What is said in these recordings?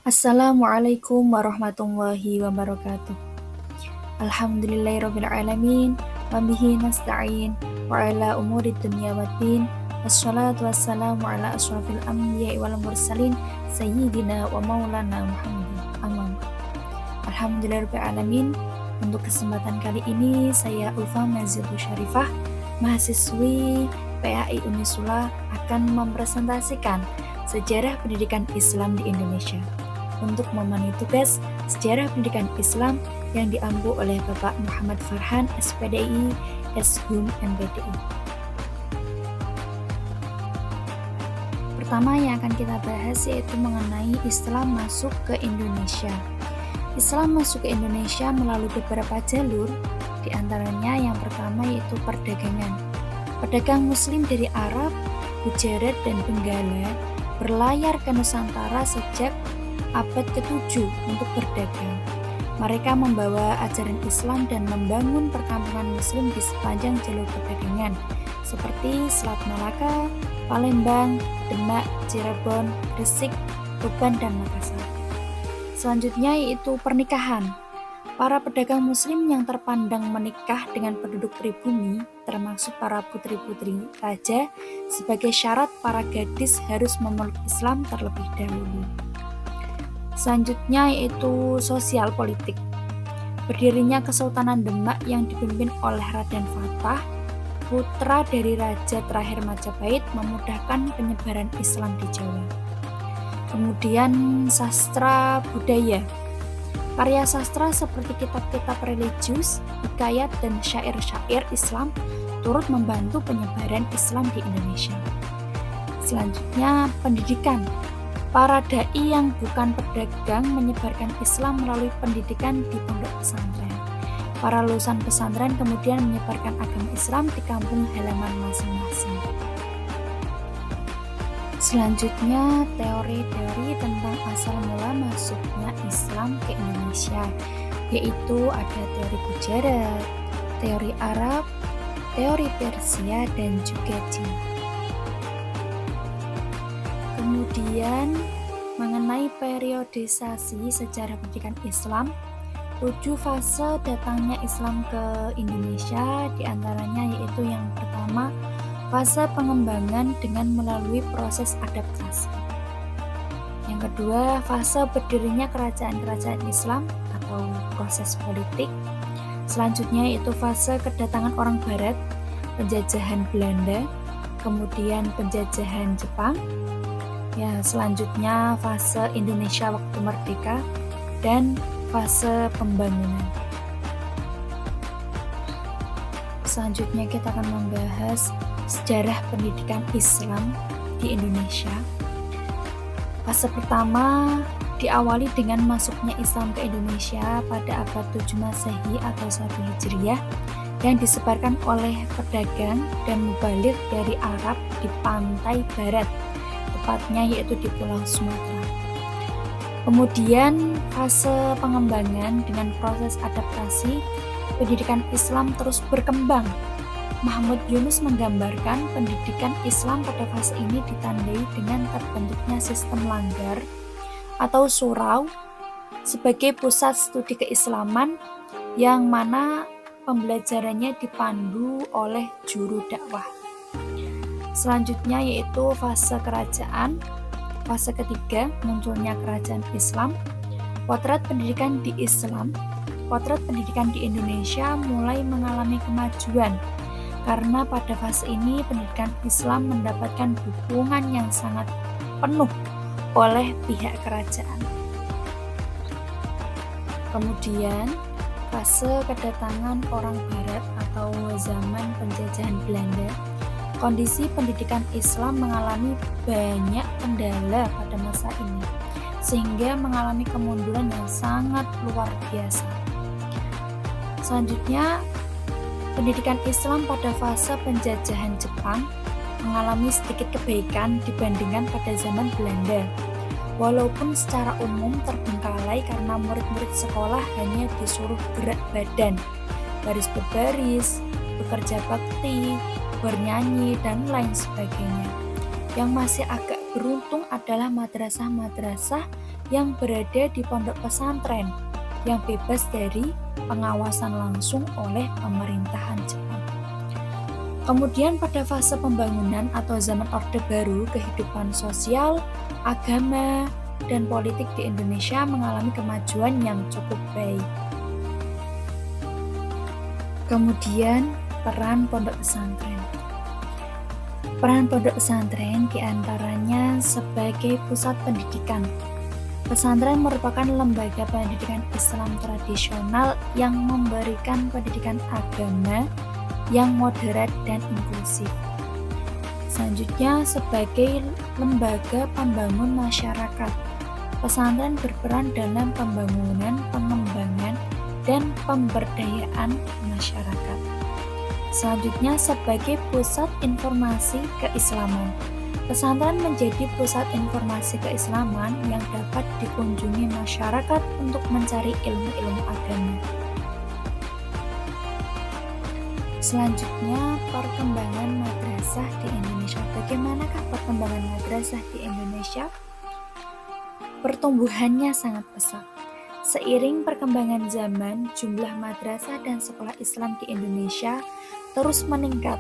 Assalamualaikum warahmatullahi wabarakatuh. Alhamdulillahirrabbilalamin. Wabihi nasta'in. Wa ala umuri dunya waddin. Wassalatu wassalamu ala ashrafil anbiya'i wal mursalin. Sayyidina wa maulana Muhammadin. Amin. Alhamdulillahirrabbilalamin. Untuk kesempatan kali ini saya Ulfa Mazidu Syarifah, mahasiswi PAI Unisula, akan mempresentasikan sejarah pendidikan Islam di Indonesia untuk memenuhi tugas sejarah pendidikan Islam yang diampu oleh Bapak Muhammad Farhan, SPDI, Shum MPDI. Pertama yang akan kita bahas yaitu mengenai Islam masuk ke Indonesia. Islam masuk ke Indonesia melalui beberapa jalur, di antaranya yang pertama yaitu perdagangan. Pedagang Muslim dari Arab, Gujarat, dan Benggala berlayar ke Nusantara sejak abad ke-7 untuk berdagang. Mereka membawa ajaran Islam dan membangun perkampungan Muslim di sepanjang jalur perdagangan, seperti Selat Malaka, Palembang, Demak, Cirebon, Gresik, Tuban, dan Makassar. Selanjutnya yaitu pernikahan. Para pedagang Muslim yang terpandang menikah dengan penduduk pribumi, termasuk para putri-putri raja, sebagai syarat para gadis harus memeluk Islam terlebih dahulu. Selanjutnya yaitu sosial politik. Berdirinya Kesultanan Demak yang dipimpin oleh Raden Fatah, putra dari Raja terakhir Majapahit, memudahkan penyebaran Islam di Jawa. Kemudian sastra budaya. Karya sastra seperti kitab-kitab religius, hikayat, dan syair-syair Islam turut membantu penyebaran Islam di Indonesia. Selanjutnya pendidikan. Para dai yang bukan pedagang menyebarkan Islam melalui pendidikan di pondok pesantren. Para lulusan pesantren kemudian menyebarkan agama Islam di kampung halaman masing-masing. Selanjutnya teori-teori tentang asal mula masuknya Islam ke Indonesia, yaitu ada teori Gujarat, teori Arab, teori Persia, dan juga Cina. Kemudian mengenai periodisasi sejarah pendidikan Islam, 7 fase datangnya Islam ke Indonesia, diantaranya yaitu yang pertama, fase pengembangan dengan melalui proses adaptasi. Yang kedua, fase berdirinya kerajaan-kerajaan Islam atau proses politik. Selanjutnya yaitu fase kedatangan orang Barat, penjajahan Belanda, kemudian penjajahan Jepang. Ya, selanjutnya fase Indonesia waktu merdeka dan fase pembangunan. Selanjutnya kita akan membahas sejarah pendidikan Islam di Indonesia. Fase pertama diawali dengan masuknya Islam ke Indonesia pada abad 7 Masehi atau 1 Hijriah yang disebarkan oleh pedagang dan mubalik dari Arab di pantai barat, tepatnya yaitu di Pulau Sumatera. Kemudian fase pengembangan dengan proses adaptasi, pendidikan Islam terus berkembang. Mahmud Yunus menggambarkan pendidikan Islam pada fase ini ditandai dengan terbentuknya sistem langgar atau surau sebagai pusat studi keislaman yang mana pembelajarannya dipandu oleh juru dakwah. Selanjutnya yaitu fase kerajaan. Fase ketiga, munculnya kerajaan Islam. Potret pendidikan di Islam. Potret pendidikan di Indonesia mulai mengalami kemajuan karena pada fase ini pendidikan Islam mendapatkan dukungan yang sangat penuh oleh pihak kerajaan. Kemudian fase kedatangan orang Barat atau zaman penjajahan Belanda. Kondisi pendidikan Islam mengalami banyak kendala pada masa ini, sehingga mengalami kemunduran yang sangat luar biasa. Selanjutnya, pendidikan Islam pada fase penjajahan Jepang mengalami sedikit kebaikan dibandingkan pada zaman Belanda. Walaupun secara umum terbengkalai karena murid-murid sekolah hanya disuruh gerak badan, baris berbaris, bekerja bakti, bernyanyi, dan lain sebagainya. Yang masih agak beruntung adalah madrasah-madrasah yang berada di pondok pesantren yang bebas dari pengawasan langsung oleh pemerintahan Jepang. Kemudian pada fase pembangunan atau zaman Orde Baru, kehidupan sosial, agama, dan politik di Indonesia mengalami kemajuan yang cukup baik. Kemudian peran pondok pesantren. Peran pondok pesantren diantaranya sebagai pusat pendidikan. Pesantren merupakan lembaga pendidikan Islam tradisional yang memberikan pendidikan agama yang moderat dan inklusif. Selanjutnya, sebagai lembaga pembangun masyarakat, pesantren berperan dalam pembangunan, pengembangan, dan pemberdayaan masyarakat. Selanjutnya, sebagai pusat informasi keislaman, pesantren menjadi pusat informasi keislaman yang dapat dikunjungi masyarakat untuk mencari ilmu-ilmu agama. Selanjutnya, perkembangan madrasah di Indonesia. Bagaimanakah perkembangan madrasah di Indonesia? Pertumbuhannya sangat pesat. Seiring perkembangan zaman, jumlah madrasah dan sekolah Islam di Indonesia terus meningkat.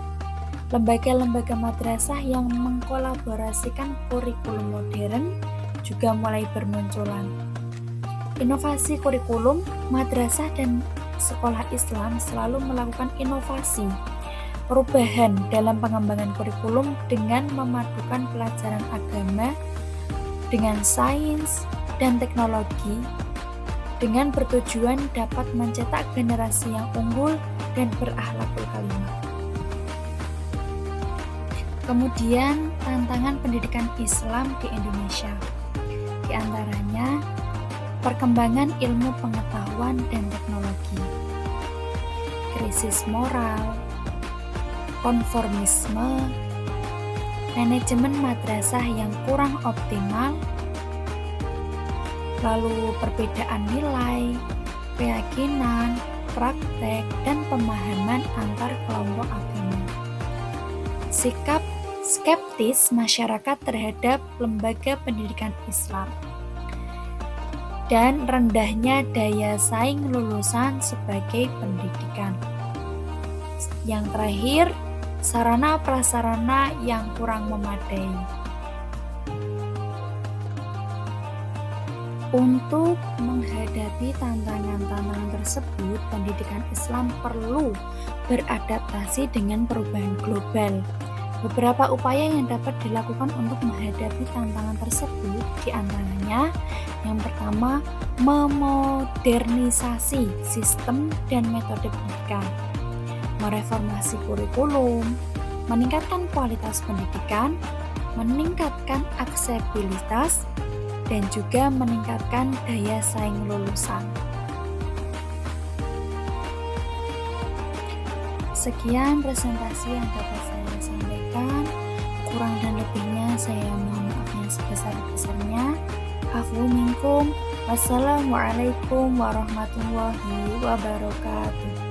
Lembaga-lembaga madrasah yang mengkolaborasikan kurikulum modern juga mulai bermunculan. Inovasi kurikulum, madrasah dan sekolah Islam selalu melakukan inovasi, perubahan dalam pengembangan kurikulum dengan memadukan pelajaran agama dengan sains dan teknologi dengan bertujuan dapat mencetak generasi yang unggul dan berakhlakul karimah. Kemudian, tantangan pendidikan Islam di Indonesia. Di antaranya, perkembangan ilmu pengetahuan dan teknologi, krisis moral, konformisme, manajemen madrasah yang kurang optimal, lalu perbedaan nilai, keyakinan, praktek, dan pemahaman antar kelompok agama. Sikap skeptis masyarakat terhadap lembaga pendidikan Islam, dan rendahnya daya saing lulusan sebagai pendidikan. Yang terakhir, sarana prasarana yang kurang memadai. Untuk menghadapi tantangan-tantangan tersebut, pendidikan Islam perlu beradaptasi dengan perubahan global. Beberapa upaya yang dapat dilakukan untuk menghadapi tantangan tersebut diantaranya, yang pertama, memodernisasi sistem dan metode pendidikan, mereformasi kurikulum, meningkatkan kualitas pendidikan, meningkatkan aksesibilitas, dan juga meningkatkan daya saing lulusan. Sekian presentasi yang dapat saya sampaikan. Kurang dan lebihnya saya mohon maaf yang sebesar-besarnya. Afu minkum. Wassalamualaikum warahmatullahi wabarakatuh.